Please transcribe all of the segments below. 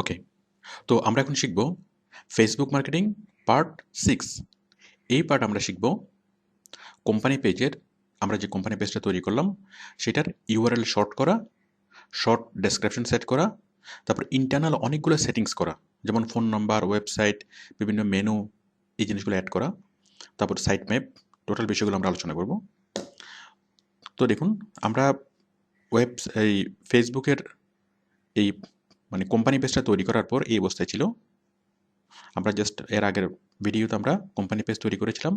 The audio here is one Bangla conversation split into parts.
ওকে, তো আমরা এখন শিখব ফেসবুক মার্কেটিং পার্ট 6। এই পার্ট আমরা শিখব কোম্পানি পেজের, আমরা যে কোম্পানি পেজটা তৈরি করলাম সেটার ইউআরএল শর্ট করা, শর্ট ডেসক্রিপশন সেট করা, তারপর ইন্টারনাল অনেকগুলো সেটিংস করা, যেমন ফোন নাম্বার, ওয়েবসাইট, বিভিন্ন মেনু, এই জিনিসগুলো অ্যাড করা, তারপর সাইট ম্যাপ, টোটাল বিষয়গুলো আমরা আলোচনা করব। তো দেখুন, আমরা এই ফেসবুকের এই মানে কোম্পানি পেজটা তৈরি করার পর এই অবস্থায় ছিল। আমরা জাস্ট এর আগের ভিডিওতে আমরা কোম্পানি পেজ তৈরি করেছিলাম,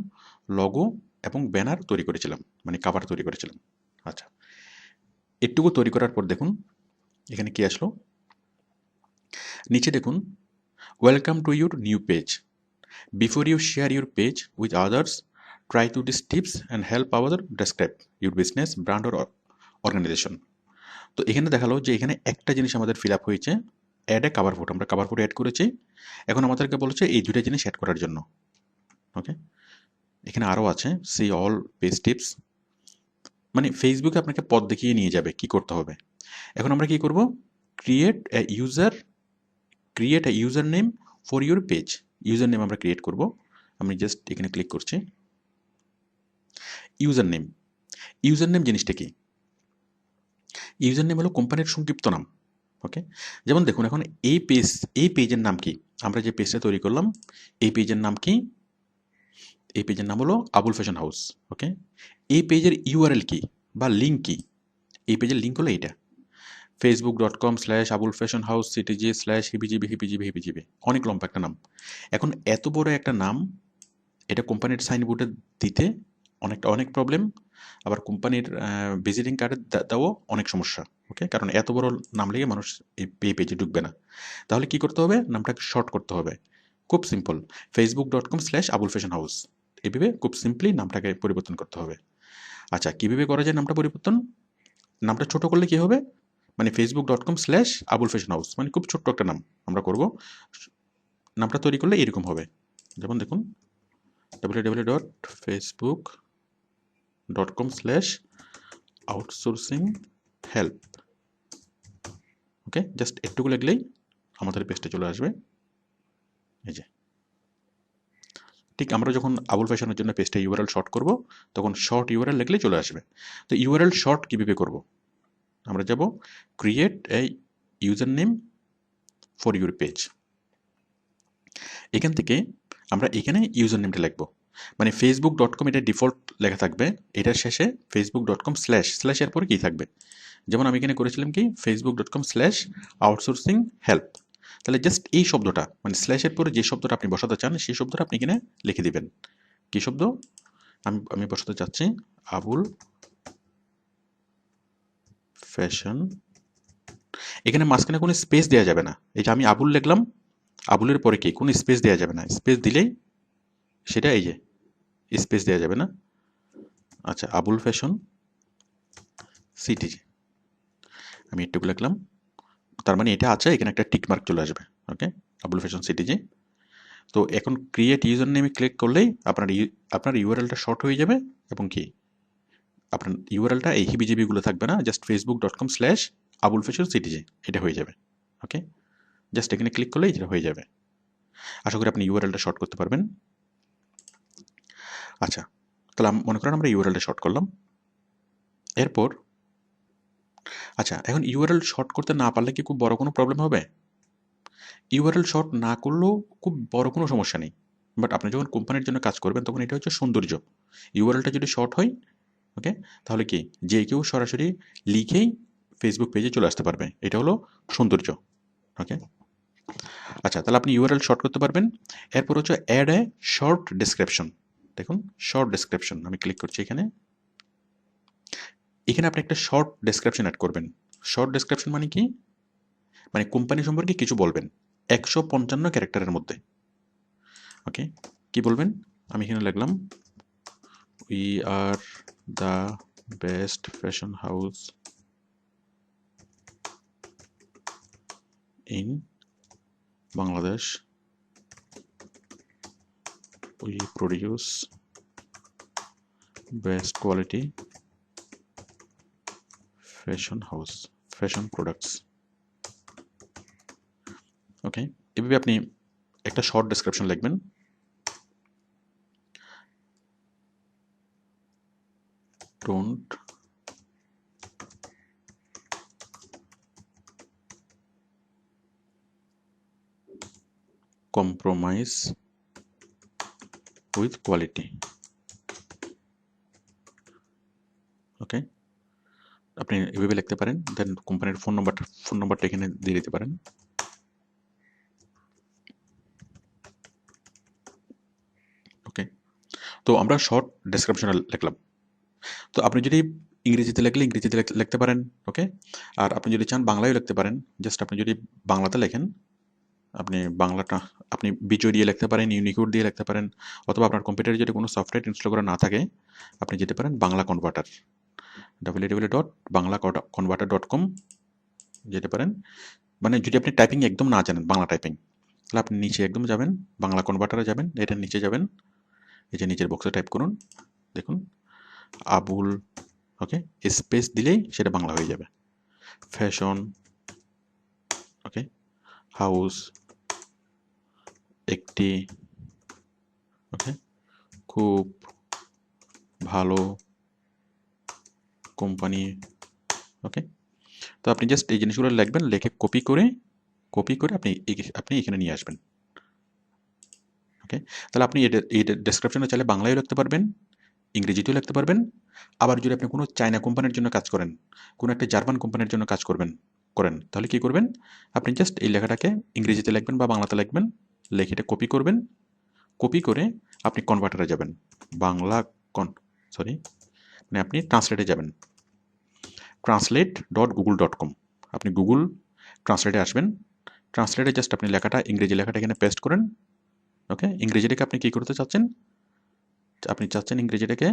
লগো এবং ব্যানার তৈরি করেছিলাম, মানে কাভার তৈরি করেছিলাম। আচ্ছা, এটুকু তৈরি করার পর দেখুন এখানে কি আসলো। নিচে দেখুন, welcome to your new page, before you share your page with others, try to this tips and help our describe your business, brand or organisation. তো এখানে দেখালো যে এখানে একটা জিনিস আমাদের ফিল আপ হয়েছে, অ্যাড এ কাভার ফটো। আমরা কাভার ফটো অ্যাড করেছি, এখন আমাদেরকে বলেছে এই দুটো জিনিস অ্যাড করার জন্য। ওকে, এখানে আরও আছে সি অল পেজ টিপস, মানে ফেসবুকে আপনাকে পথ দেখিয়ে নিয়ে যাবে কি করতে হবে। এখন আমরা কি করব, create a user name for your page. User name আমরা ক্রিয়েট করব। আমি জাস্ট এখানে ক্লিক করছি। ইউজার নেম, ইউজার নেম জিনিসটা কি? ইউজার নেম হলো কোম্পানির সংক্ষিপ্ত নাম। ওকে, যেমন দেখুন এখন এই পেজের নাম কি, আমরা যে পেজটা তৈরি করলাম এই পেজের নাম কি? এই পেজের নাম হলো আবুল ফ্যাশন হাউস। ওকে, এই পেজের ইউআরএল কি বা লিঙ্ক কি? এই পেজের লিঙ্ক হলো এইটা, facebook.com/আবুল ফ্যাশন হাউস ctg/হিবিজিবি হিবিজিবি হিবিজিবি। অনেক লম্বা একটা নাম। এখন এত বড় একটা নাম, এটা কোম্পানির সাইনবোর্ডে দিতে অনেক প্রবলেম, আবার কোম্পানির ভিজিটিং কার্ডে দেওয়াও অনেক সমস্যা। ওকে, কারণ এত বড় নাম লিখে মানুষ এই পেজে ঢুকবে না। তাহলে কি করতে হবে, নামটাকে শর্ট করতে হবে। খুব সিম্পল, facebook.com/আবুল ফ্যাশন হাউস, এভাবে খুব সিম্পলি নামটাকে পরিবর্তন করতে হবে। আচ্ছা, কীভাবে করা যায় নামটা পরিবর্তন? নামটা ছোট করলে কি হবে, মানে facebook.com/আবুল ফ্যাশন হাউস, মানে খুব ছোট্ট একটা নাম আমরা করব। নামটা তৈরি করলে এরকম হবে, যেমন দেখুন www.facebook.com/outsourcing-help। ওকে, জাস্ট একটুকু লিখলেই আমাদের পেজটা চলে আসবে। এই যে, ঠিক আমরা যখন আবুল ফ্যাশনের জন্য পেজটা ইউআরএল শর্ট করব, তখন শর্ট ইউআরএল লিখলেই চলে আসবে। তো ইউআরএল শর্ট কীভাবে করব, আমরা যাব create a user name for your page. এখান থেকে আমরা এখানে ইউজার নেমটা লিখব, মানে facebook.com এটা ডিফল্ট লেখা থাকবে, এটার শেষে facebook.com/ এর পরে কী থাকবে, যেমন আমি এখানে করেছিলাম কি facebook.com/outsourcing-help। তাহলে জাস্ট এই শব্দটা, মানে স্ল্যাশের পরে যে শব্দটা আপনি বসাতে চান সেই শব্দটা আপনি এখানে লিখে দিবেন। কী শব্দ আমি বসাতে চাচ্ছি? আবুল ফ্যাশন। এখানে মাঝখানে কোনো স্পেস দেওয়া যাবে না। এই যে আমি আবুল লিখলাম, আবুলের পরে কি কোনো স্পেস দেওয়া যাবে না, স্পেস দিলেই সেটা এই যে স্পেস দেওয়া যাবে না। আচ্ছা, আবুল ফ্যাশন সিটিজি আমি একটু লিখলাম, তার মানে এটা আছে, এখানে একটা টিক মার্ক চলে আসবে। ওকে, আবুল ফ্যাশন সিটিজি। তো এখন ক্রিয়েট ইউজার নেমে ক্লিক করলেই আপনার ইউআরএলটা শর্ট হয়ে যাবে, এবং কি আপনার ইউআরএলটা এই হিবিজিবিগুলো থাকবে না, জাস্ট facebook.com/আবুল ফ্যাশন সিটিজি এটা হয়ে যাবে। ওকে, জাস্ট এখানে ক্লিক করলেই যেটা হয়ে যাবে। আশা করি আপনি ইউআরএলটা শর্ট করতে পারবেন। আচ্ছা, তাহলে মনে করেন আমরা ইউআরএলটা শর্ট করলাম। এরপর আচ্ছা, এখন ইউআরএল শর্ট করতে না পারলে কি খুব বড় কোনো প্রবলেম হবে? ইউআরএল শর্ট না করলেও খুব বড় কোনো সমস্যা নেই, বাট আপনি যখন কোম্পানির জন্য কাজ করবেন তখন এটা হচ্ছে সৌন্দর্য। ইউআরএলটা যদি শর্ট হয়, ওকে, তাহলে কি যে কেউ সরাসরি লিখেই ফেসবুক পেজে চলে আসতে পারবে, এটা হলো সৌন্দর্য। ওকে, আচ্ছা, তাহলে আপনি ইউআরএল শর্ট করতে পারবেন। এরপর হচ্ছে অ্যাড এ শর্ট ডেসক্রিপশন। দেখুন শর্ট ডেসক্রিপশন, আমি ক্লিক করছি এখানে। এখানে আপনি একটা শর্ট ডেসক্রিপশন অ্যাড করবেন। শর্ট ডেসক্রিপশন মানে কি, মানে কোম্পানি সম্পর্কে কিছু বলবেন 155 ক্যারেক্টারের মধ্যে। ওকে, কি বলবেন? আমি এখানে লিখলাম we are the best fashion house in Bangladesh, we produce best quality fashion products okay, এভাবে আপনি একটা শর্ট ডেসক্রিপশন লিখবেন। Don't compromise with quality. Okay, আপনি এভাবে লিখতে পারেন। দেন কোম্পানির ফোন নাম্বারটা এখানে দিয়ে দিতে পারেন। ওকে, তো আমরা শর্ট ডেসক্রিপশন লিখলাম। তো আপনি যদি ইংরেজিতে লিখলে ইংরেজিতে লিখতে পারেন। ওকে, আর আপনি যদি চান বাংলায় লিখতে পারেন। জাস্ট আপনি যদি বাংলাতে লেখেন, আপনি বাংলাটা আপনি বিজয় দিয়ে লিখতে পারেন, ইউনিকোড দিয়ে লিখতে পারেন, অথবা আপনার কম্পিউটারে যদি কোনো সফটওয়্যার ইনস্টল করা না থাকে আপনি যেতে পারেন বাংলা কনভার্টার, www.banglaconverter.com যেতে পারেন। মানে যদি আপনি টাইপিং একদম না জানেন, বাংলা টাইপিং, তাহলে আপনি নিচে একদম যাবেন, বাংলা কনভার্টারে যাবেন, এটার নিচে যাবেন, এই যে নিচের বক্সে টাইপ করুন, দেখুন আবুল, ওকে, স্পেস দিলেই সেটা বাংলা হয়ে যাবে। ফ্যাশন, ওকে, হাউস, একটি, ওকে, খুব ভালো কোম্পানি। ওকে, তো আপনি জাস্ট এই জিনিসগুলো লিখবেন, লিখে কপি করে আপনি এখানে নিয়ে আসবেন। ওকে, তাহলে আপনি এই ডেসক্রিপশনে চাইলে বাংলায় লিখতে পারবেন, ইংরেজিতেও লিখতে পারবেন। আবার যদি আপনি কোনো চায়না কোম্পানির জন্য কাজ করেন, কোনো একটা জার্মান কোম্পানির জন্য কাজ করেন, তাহলে কি করবেন, আপনি জাস্ট এই লেখাটাকে ইংরেজিতে লিখবেন বা বাংলাতে লিখবেন, লিখে এটা কপি করবেন, কপি করে আপনি কনভার্টারে যাবেন, বাংলা মানে আপনি ট্রান্সলেটে যাবেন, translate.google.com, আপনি গুগল ট্রান্সলেটে আসবেন। ট্রান্সলেটে জাস্ট আপনি লেখাটা, ইংরেজি লেখাটা এখানে পেস্ট করেন। ওকে, ইংরেজিটাকে আপনি কী করতে চাচ্ছেন, আপনি চাচ্ছেন ইংরেজিটাকে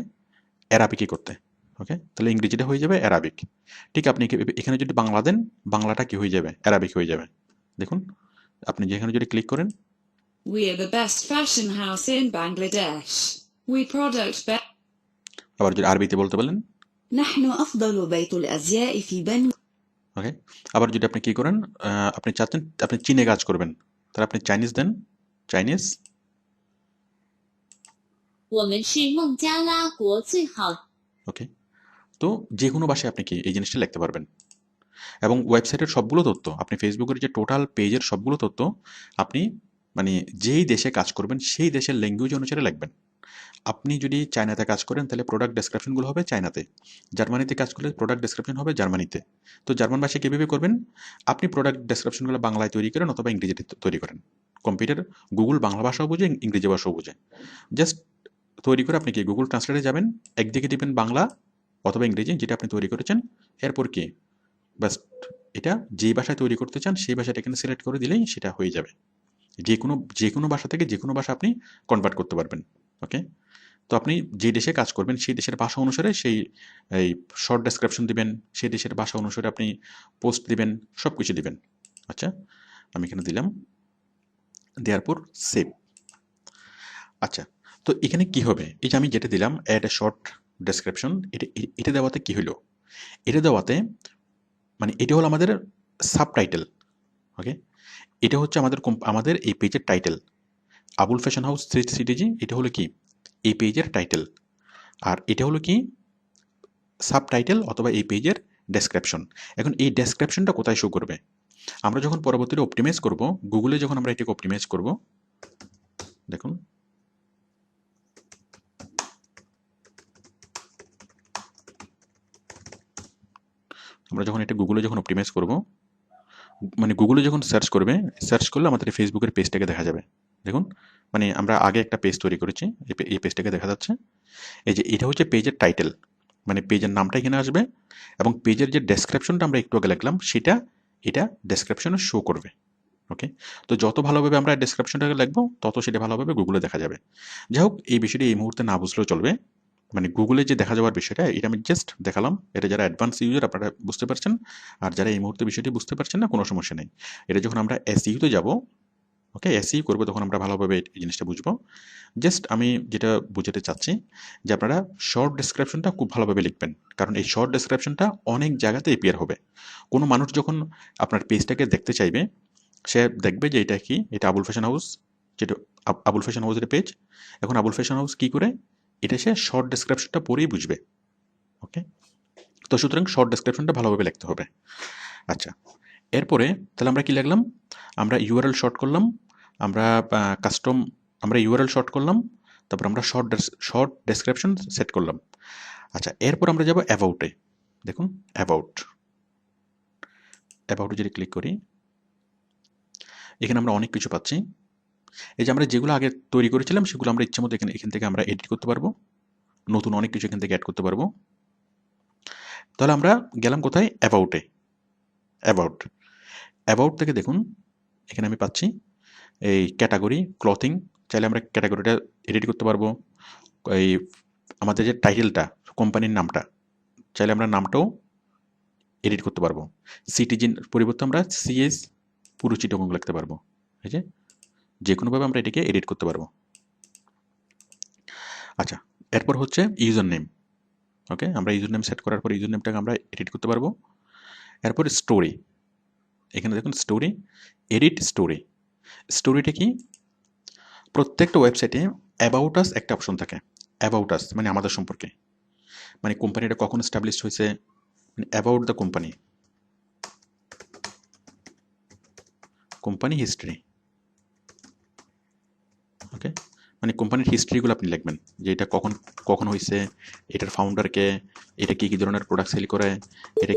অ্যারাবিকে করতে। ওকে, তাহলে ইংরেজিটা হয়ে যাবে অ্যারাবিক। ঠিক আপনি এখানে যদি বাংলা দেন, বাংলাটা কি হয়ে যাবে, অ্যারাবিক হয়ে যাবে। দেখুন, আপনি যেখানে যদি ক্লিক করেন, We are the best fashion house in Bangladesh. We product আবার যদি আরবিতে বলতে বলেন, نحن أفضل بيت الأزياء في بنغ ওকে, আবার যদি আপনি কি করেন, আপনি চাচ্ছেন আপনি চীনে কাজ করবেন, তাহলে আপনি চাইনিজ দেন, চাইনিজ। 我们是孟加拉国最好 ওকে, তো যে কোনো ভাষায় আপনি কি এই জিনিসটা লিখতে পারবেন। এবং ওয়েবসাইটের সবগুলো তথ্য, আপনি ফেসবুকের যে টোটাল পেজের সবগুলো তথ্য আপনি মানে যেই দেশে কাজ করবেন সেই দেশের ল্যাঙ্গুয়েজ অনুসারে লিখবেন। আপনি যদি চায়নাতে কাজ করেন তাহলে প্রোডাক্ট ডেসক্রিপশনগুলো হবে চায়নাতে, জার্মানিতে কাজ করলে প্রোডাক্ট ডেসক্রিপশন হবে জার্মানিতে। তো জার্মান ভাষায় কীভাবে করবেন, আপনি প্রোডাক্ট ডেসক্রিপশনগুলো বাংলায় তৈরি করেন অথবা ইংরেজিতে তৈরি করেন। কম্পিউটার গুগল বাংলা ভাষাও বোঝে, ইংরেজি ভাষাও বোঝে। জাস্ট তৈরি করে আপনি কি গুগল ট্রান্সলেটে যাবেন, একদিকে দিবেন বাংলা অথবা ইংরেজি যেটা আপনি তৈরি করেছেন, এরপর কি ব্যাস এটা যেই ভাষায় তৈরি করতে চান সেই ভাষাটা এখানে সিলেক্ট করে দিলেই সেটা হয়ে যাবে। যে কোনো ভাষা থেকে যে কোনো ভাষা আপনি কনভার্ট করতে পারবেন। ওকে, তো আপনি যে দেশে কাজ করবেন সেই দেশের ভাষা অনুসারে এই শর্ট ডেসক্রিপশন দিবেন, সেই দেশের ভাষা অনুসারে আপনি পোস্ট দিবেন, সব কিছু দিবেন। আচ্ছা, আমি এখানে দিলাম, দেওয়ার পর সেভ। আচ্ছা, তো এখানে কি হবে, এই যে আমি যেটা দিলাম অ্যাড এ শর্ট ডেসক্রিপশন, এটা দেওয়াতে কি হলো, এটা দেওয়াতে মানে এটা হলো আমাদের সাবটাইটেল। ওকে, এটা হচ্ছে আমাদের এই পেজের title, Abul fashion house 3CTG, এটা হলো কি এই পেজের টাইটেল, আর এটা হলো কি সাবটাইটেল অথবা এই পেজের ডেসক্রিপশন। এখন এই ডেসক্রিপশনটা কোথায় শো করবে, আমরা যখন পরবর্তীতে অপটিমাইজ করব, গুগলে যখন আমরা এটাকে অপটিমাইজ করব, দেখুন আমরা যখন এটা গুগলে যখন অপটিমাইজ করব, মানে গুগলে যখন সার্চ করলে আমাদের ফেসবুকের পেজটাকে দেখা যাবে। দেখুন, মানে আমরা আগে একটা পেজ তৈরি করেছি, এই পেজটাকে দেখা যাচ্ছে। এই যে এটা হচ্ছে পেজের টাইটেল, মানে পেজের নামটা এখানে আসবে, এবং পেজের যে ডেসক্রিপশনটা আমরা একটু আগে লিখলাম এটা ডেসক্রিপশনে শো করবে। ওকে, তো যত ভালোভাবে আমরা ডেসক্রিপশনটাকে লিখবো তত সেটা ভালোভাবে গুগলে দেখা যাবে। যাই হোক, এই বিষয়টি এই মুহূর্তে না বুঝলেও চলবে, মানে গুগলে যে দেখা যাওয়ার বিষয়টা এটা আমি জাস্ট দেখালাম। এটা যারা অ্যাডভান্স ইউজার আপনারা বুঝতে পারছেন, আর যারা এই মুহূর্তে বিষয়টি বুঝতে পারছেন না কোনো সমস্যা নেই। এটা যখন আমরা এসইউতে যাব, ওকে, এসইউ করবো, তখন আমরা ভালোভাবে এই জিনিসটা বুঝবো। জাস্ট আমি যেটা বুঝাতে চাচ্ছি যে আপনারা শর্ট ডেসক্রিপশনটা খুব ভালোভাবে লিখবেন, কারণ এই শর্ট ডেসক্রিপশনটা অনেক জায়গাতে এপিয়ার হবে। কোনো মানুষ যখন আপনার পেজটাকে দেখতে চাইবে, সে দেখবে যে এটা কি, এটা আবুল ফ্যাশন হাউস, যেটা আবুল ফ্যাশন হাউসের পেজ। এখন আবুল ফ্যাশন হাউস কী করে, এটা সে শর্ট ডেসক্রিপশনটা পড়েই বুঝবে। ওকে, তো সুতরাং শর্ট ডেসক্রিপশনটা ভালোভাবে লিখতে হবে। আচ্ছা, এরপরে তাহলে আমরা কি লিখলাম, আমরা ইউআরএল শর্ট করলাম, আমরা কাস্টম, আমরা ইউআরএল শর্ট করলাম, তারপর আমরা শর্ট ডেসক্রিপশন সেট করলাম। আচ্ছা, এরপর আমরা যাব অ্যাবাউটে। দেখুন অ্যাবাউটে যদি ক্লিক করি, এখানে আমরা অনেক কিছু পাচ্ছি। এই যে আমরা যেগুলো আগে তৈরি করেছিলাম সেগুলো আমরা ইচ্ছে মতো এখান থেকে আমরা এডিট করতে পারবো, নতুন অনেক কিছু এখান থেকে অ্যাড করতে পারবো। তাহলে আমরা গেলাম কোথায়, অ্যাবাউট থেকে দেখুন এখানে আমি পাচ্ছি এই ক্যাটাগরি ক্লথিং, চাইলে আমরা ক্যাটাগরিটা এডিট করতে পারবো। এই আমাদের যে টাইটেলটা, কোম্পানির নামটা, চাইলে আমরা নামটাও এডিট করতে পারবো। সিটিজেন পরিবর্তে আমরা সিএস পুরো চিটগং লিখতে পারবো। এই যে কোনোভাবে আমরা এটিকে এডিট করতে পারবো। আচ্ছা, এরপর হচ্ছে ইউজার নেম। ওকে, আমরা ইউজার নেম সেট করার পর ইউজার নেমটাকে আমরা এডিট করতে পারবো। এরপর স্টোরি, এখানে দেখুন স্টোরি, এডিট স্টোরি। স্টোরিটা কি, প্রত্যেকটা ওয়েবসাইটে অ্যাবাউট আস একটা অপশন থাকে। অ্যাবাউট আস মানে আমাদের সম্পর্কে, মানে কোম্পানিটা কখন এস্টাবলিশ হয়েছে, মানে অ্যাবাউট দ্য কোম্পানি হিস্ট্রি। ওকে, মানে কোম্পানির হিস্ট্রিগুলো আপনি লিখবেন, যে এটা কখন কখন হয়েছে, এটার ফাউন্ডারকে, এটা কী কী ধরনের প্রোডাক্ট সেল করে, এটা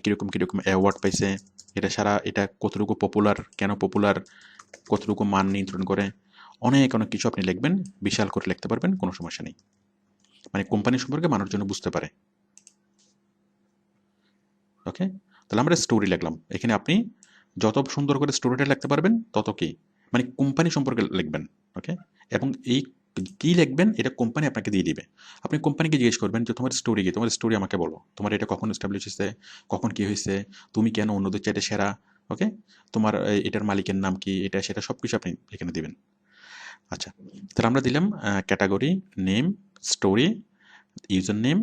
কীরকম অ্যাওয়ার্ড পাইছে, এটা কতটুকু পপুলার, কেন পপুলার, কতটুকু মান নিয়ন্ত্রণ করে, অনেক কিছু আপনি লিখবেন, বিশাল করে লিখতে পারবেন, কোনো সমস্যা নেই। মানে কোম্পানি সম্পর্কে মানুষ যেন বুঝতে পারে। ওকে, তাহলে আমরা স্টোরি লিখলাম। এখানে আপনি যত সুন্দর করে স্টোরিটা লিখতে পারবেন তত কি, মানে কোম্পানি সম্পর্কে লিখবেন। ওকে, এবং এই কী লিখবেন এটা কোম্পানি আপনাকে দিয়ে দিবে। আপনি কোম্পানিকে জিজ্ঞেস করবেন যে তোমার স্টোরি কি, তোমার স্টোরি আমাকে বলো, তোমার এটা কখন এস্টাবলিশ হয়েছে, কখন কী হয়েছে, তুমি কেন অন্যদের চাইতে সেরা। ওকে, তোমার এটার মালিকের নাম কি, এটা সেটা সব কিছু আপনি এখানে দিবেন। আচ্ছা, তাহলে আমরা দিলাম category, name, story, user name,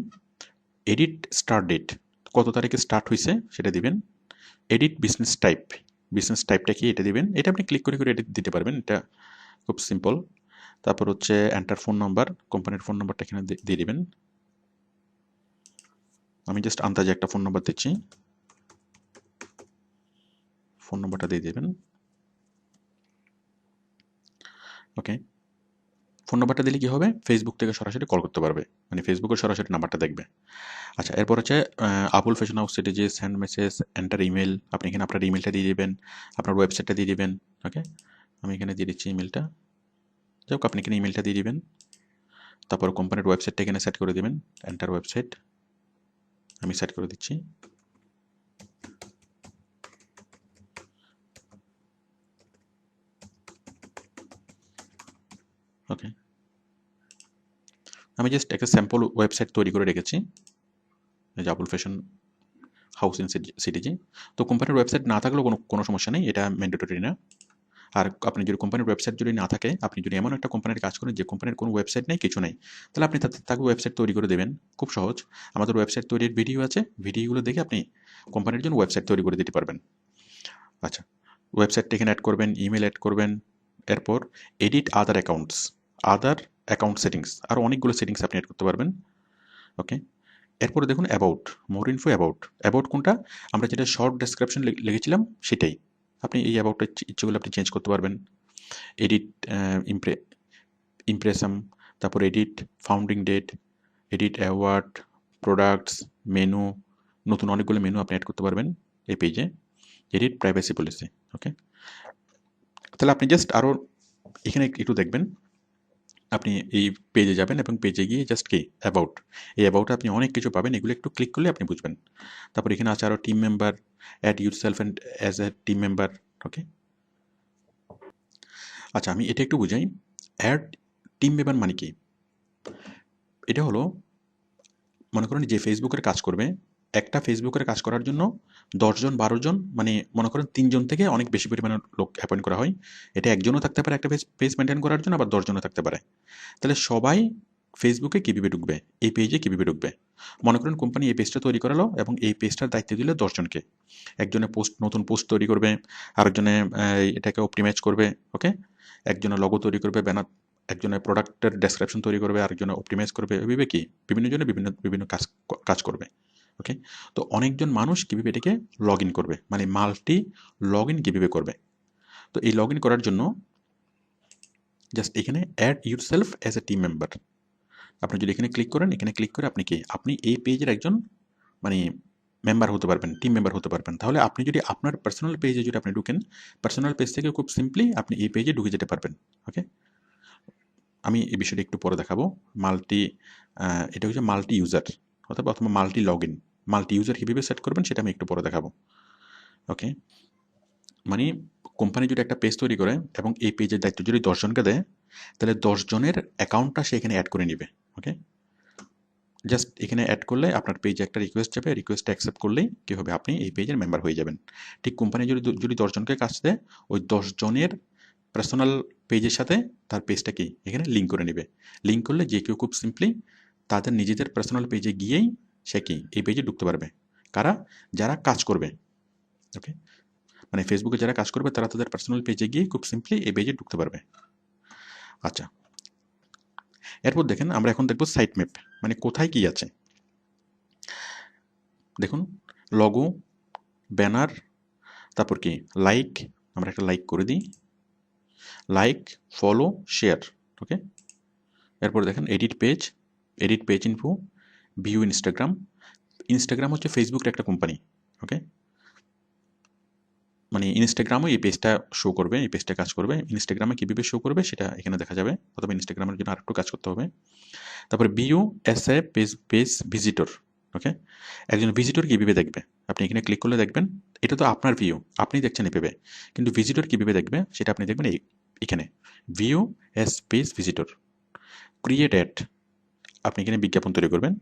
edit start date, কত তারিখে স্টার্ট হয়েছে সেটা দিবেন। এডিট বিজনেস টাইপটা কি এটা দিবেন, এটা আপনি ক্লিক করে করে এডিট দিতে পারবেন, এটা খুব সিম্পল। তারপর হচ্ছে এন্টার ফোন নাম্বার, কোম্পানির ফোন নাম্বারটা এখানে দিয়ে দিবেন। আমি জাস্ট আন্দাজে একটা ফোন নাম্বার দিচ্ছি, ফোন নাম্বারটা দিয়ে দেবেন। ওকে, ফোন নাম্বারটা দিলে কি হবে, ফেসবুক থেকে সরাসরি কল করতে পারবে, মানে ফেসবুকের সরাসরি নাম্বারটা দেখবে। আচ্ছা, এরপর হচ্ছে Abul fashion house CTG, send message, enter email, আপনি এখানে আপনার ইমেলটা দিয়ে দিবেন, আপনার ওয়েবসাইটটা দিয়ে দিবেন। ওকে, আমি এখানে দিয়ে দিচ্ছি ইমেলটা, যাই হোক আপনি এখানে ইমেলটা দিয়ে দিবেন। তারপর কোম্পানির ওয়েবসাইটটা এখানে সেট করে দেবেন, এন্টার ওয়েবসাইট আমি সেট করে দিচ্ছি। ওকে, আমি জাস্ট একটা স্যাম্পল ওয়েবসাইট তৈরি করে রেখেছি, এই যে Abul fashion house in CTG. তো কোম্পানির ওয়েবসাইট না থাকলেও কোনো সমস্যা নেই, এটা ম্যান্ডেটরি না। আর আপনি যদি কোম্পানির ওয়েবসাইট যদি না থাকে, আপনি যদি এমন একটা কোম্পানির কাজ করেন যে কোম্পানির কোনো ওয়েবসাইট নেই, কিছু নেই, তাহলে আপনি তাকে ওয়েবসাইট তৈরি করে দেবেন, খুব সহজ। আমাদের ওয়েবসাইট তৈরির ভিডিও আছে, ভিডিওগুলো দেখে আপনি কোম্পানির জন্য ওয়েবসাইট তৈরি করে দিতে পারবেন। আচ্ছা, ওয়েবসাইটটা এখানে অ্যাড করবেন, ইমেল অ্যাড করবেন, এরপর এডিট আদার অ্যাকাউন্ট সেটিংস, আরও অনেকগুলো সেটিংস আপনি অ্যাড করতে পারবেন। ওকে, এরপরে দেখুন অ্যাবাউট, মোর ইনফো অ্যাবাউট কোনটা, আমরা যেটা শর্ট ডেসক্রিপশন লিখেছিলাম সেটাই, আপনি এই অ্যাবাউটটা ইচ্ছেগুলো আপনি চেঞ্জ করতে পারবেন। এডিট ইমপ্রেসাম, তারপর edit founding date, edit award, products, menu, নতুন অনেকগুলো মেনু আপনি অ্যাড করতে পারবেন এই পেজে। Edit privacy policy. ওকে, তাহলে আপনি জাস্ট আরও এখানে একটু দেখবেন, আপনি এই পেজে যাবেন এবং পেজে গিয়ে জাস্ট কি অ্যাবাউট, এই অ্যাবাউটে আপনি অনেক কিছু পাবেন, এগুলো একটু ক্লিক করলে আপনি বুঝবেন। তারপর এখানে আছে আরও team member, add yourself and as a team member. Okay, আচ্ছা আমি এটা একটু বুঝাই, অ্যাড টিম মেম্বার মানে কি, এটা হলো মনে করেন যে ফেসবুকের কাজ করবে, একটা ফেসবুকের কাজ করার জন্য 10 জন 12 জন, মানে মনে করেন 3 জন থেকে অনেক বেশি পরিমাণে লোক অ্যাপয়েন্ট করা হয়। এটা একজনও থাকতে পারে একটা পেজ মেনটেন করার জন্য, আবার 10 জনও থাকতে পারে। তাহলে সবাই ফেসবুকে কীভাবে ঢুকবে, এই পেজে কীভাবে ঢুকবে। মনে করেন কোম্পানি এই পেজটা তৈরি করালো এবং এই পেজটার দায়িত্ব দিল 10 জনকে। একজনে নতুন পোস্ট তৈরি করবে, আরেকজনে এটাকে অপটিমাইজ করবে, ওকে, একজনে লগো তৈরি করবে, ব্যানার, একজনে প্রোডাক্টের ডেসক্রিপশন তৈরি করবে, আরেকজনে অপটিমাইজ করবে, এভাবে কি বিভিন্ন জনে বিভিন্ন কাজ করবে, ওকে। তো অনেকজন মানুষ কীভাবে এটাকে লগ ইন করবে, মানে মাল্টি লগ ইন কীভাবে করবে। তো এই লগ ইন করার জন্য জাস্ট এখানে add yourself as a team member, আপনি যদি এখানে ক্লিক করেন, এখানে ক্লিক করে আপনি কি, আপনি এই পেজের একজন মানে মেম্বার হতে পারবেন, টিম মেম্বার হতে পারবেন। তাহলে আপনি যদি আপনার পার্সোনাল পেজে যদি আপনি ঢুকেন, পার্সোনাল পেজ থেকে খুব সিম্পলি আপনি এই পেজে ঢুকে যেতে পারবেন, ওকে। আমি এই বিষয়টা একটু পরে দেখাবো। এটা হচ্ছে মাল্টি ইউজার অথবা multi log in, multi user কীভাবে সেট করবেন সেটা আমি একটু পরে দেখাবো, ওকে। মানে কোম্পানি যদি একটা পেজ তৈরি করে এবং এই পেজের দায়িত্ব যদি 10 জনকে দেয়, তাহলে 10 জনের অ্যাকাউন্টটা সে এখানে অ্যাড করে নেবে, ওকে। জাস্ট এখানে অ্যাড করলে আপনার পেজে একটা রিকোয়েস্ট যাবে, রিকোয়েস্টটা অ্যাকসেপ্ট করলেই কী হবে, আপনি এই পেজের মেম্বার হয়ে যাবেন। ঠিক কোম্পানি যদি 10 জনকে কাজ দেয়, ওই 10 জনের পার্সোনাল পেজের সাথে তার পেজটা কি এখানে লিঙ্ক করে নেবে। লিঙ্ক করলে যে কেউ খুব সিম্পলি তাদের নিজেদের পার্সোনাল পেজে গিয়েই সে কি এই পেজে ঢুকতে পারবে। কারা? যারা কাজ করবে, ওকে। মানে ফেসবুকে যারা কাজ করবে তারা তাদের পার্সোনাল পেজে গিয়ে খুব সিম্পলি এই পেজে ঢুকতে পারবে। আচ্ছা, এরপর দেখেন আমরা এখন দেখব সাইট ম্যাপ, মানে কোথায় কি আছে। দেখুন লগো, ব্যানার, তারপর কি লাইক, আমরা একটা লাইক করে দিই, লাইক, ফলো, শেয়ার, ওকে। এরপর দেখেন edit page info, view Instagram. Instagram হচ্ছে ফেসবুকের একটা কোম্পানি, ওকে। মানে ইনস্টাগ্রামও এই পেজটা শো করবে, এই পেজটা কাজ করবে। ইনস্টাগ্রামে কীভাবে শো করবে সেটা এখানে দেখা যাবে, অথবা ইনস্টাগ্রামের জন্য আরেকটু কাজ করতে হবে। তারপরে view as a page visitor, okay. একজন ভিজিটর কীভাবে দেখবে, আপনি এখানে ক্লিক করলে দেখবেন এটা তো আপনার ভিউ, আপনি দেখছেন এভাবে, কিন্তু ভিজিটর কীভাবে দেখবে সেটা আপনি দেখবেন এখানে view S page visitor. Create add, আপনি এখানে বিজ্ঞাপন তৈরি করবেন,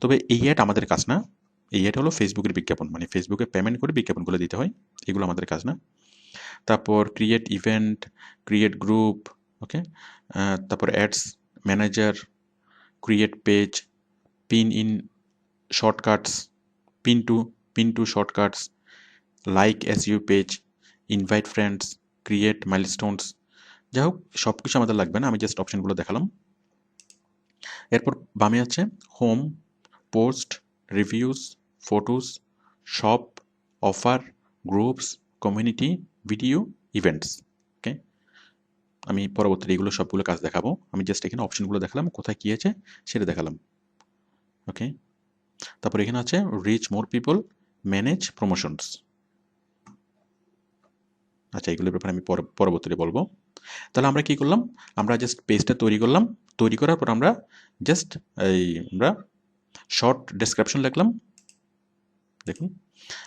তবে এই অ্যাড আমাদের কাজ না। এই অ্যাড হলো ফেসবুকের বিজ্ঞাপন, মানে ফেসবুকে পেমেন্ট করে বিজ্ঞাপনগুলো দিতে হয়, এগুলো আমাদের কাজ না। তারপর create event, create group, okay. তারপর ads manager, create page, pin in shortcuts, pin to shortcuts, like SEO page, invite friends, create milestones. যাই হোক সব কিছু আমাদের লাগবে না, আমি জাস্ট অপশনগুলো দেখালাম। এরপর বামে আছে home, post, reviews, photos, shop, offer, groups, community, video, events, okay. আমি পরবর্তীতে এগুলো সবগুলো কাজ দেখাবো, আমি জাস্ট এখানে অপশনগুলো দেখালাম, কোথায় কী আছে সেটা দেখালাম, ওকে। তারপর এখানে আছে rich more people, manage promotions. আচ্ছা, এগুলোর ব্যাপারে আমি পরবর্তীতে বলবো। তাহলে আমরা কি করলাম, আমরা জাস্ট পেজটা তৈরি করলাম, তৈরি করার পর আমরা জাস্ট আমরা শর্ট ডেসক্রিপশন লিখলাম। দেখুন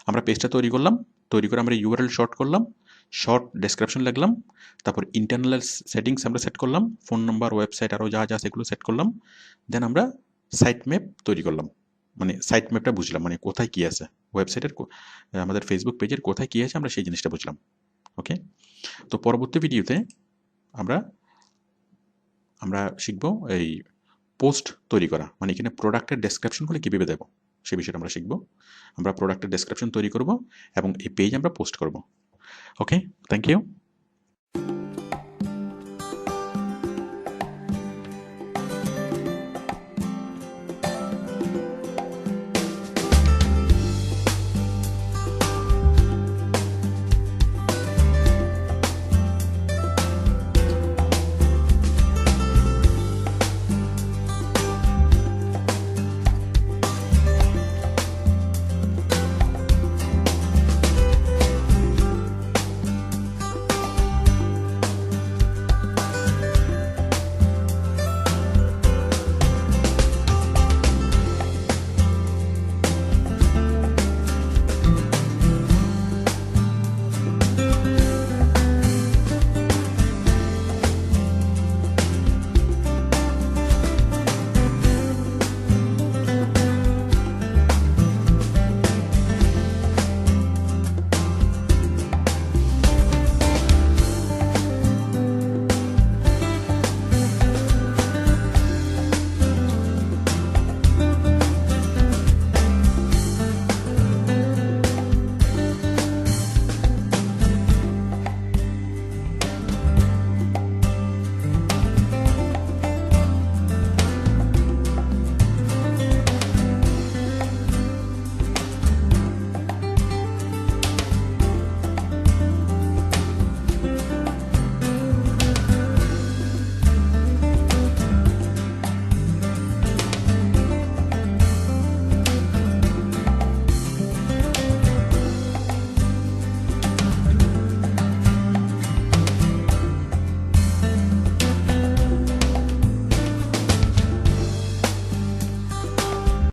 আমরা পেজটা তৈরি করলাম, তৈরি করে আমরা ইউআরএল শর্ট করলাম, শর্ট ডেসক্রিপশন লিখলাম, তারপর ইন্টারনাল সেটিংস আমরা সেট করলাম, ফোন নাম্বার, ওয়েবসাইট, আরও যা যা সেগুলো সেট করলাম। দেন আমরা সাইট ম্যাপ তৈরি করলাম, মানে সাইট ম্যাপটা বুঝলাম, মানে কোথায় কী আছে ওয়েবসাইটের, আমাদের ফেসবুক পেজের কোথায় কী আছে আমরা সেই জিনিসটা বুঝলাম, ওকে। তো পরবর্তী ভিডিওতে আমরা শিখব এই পোস্ট তৈরি করা, মানে এখানে প্রোডাক্টের ডেসক্রিপশনগুলো কীভাবে দেবো সে বিষয়টা আমরা শিখব। আমরা প্রোডাক্টের ডেসক্রিপশন তৈরি করব এবং এই পেজ আমরা পোস্ট করব, ওকে। Thank you.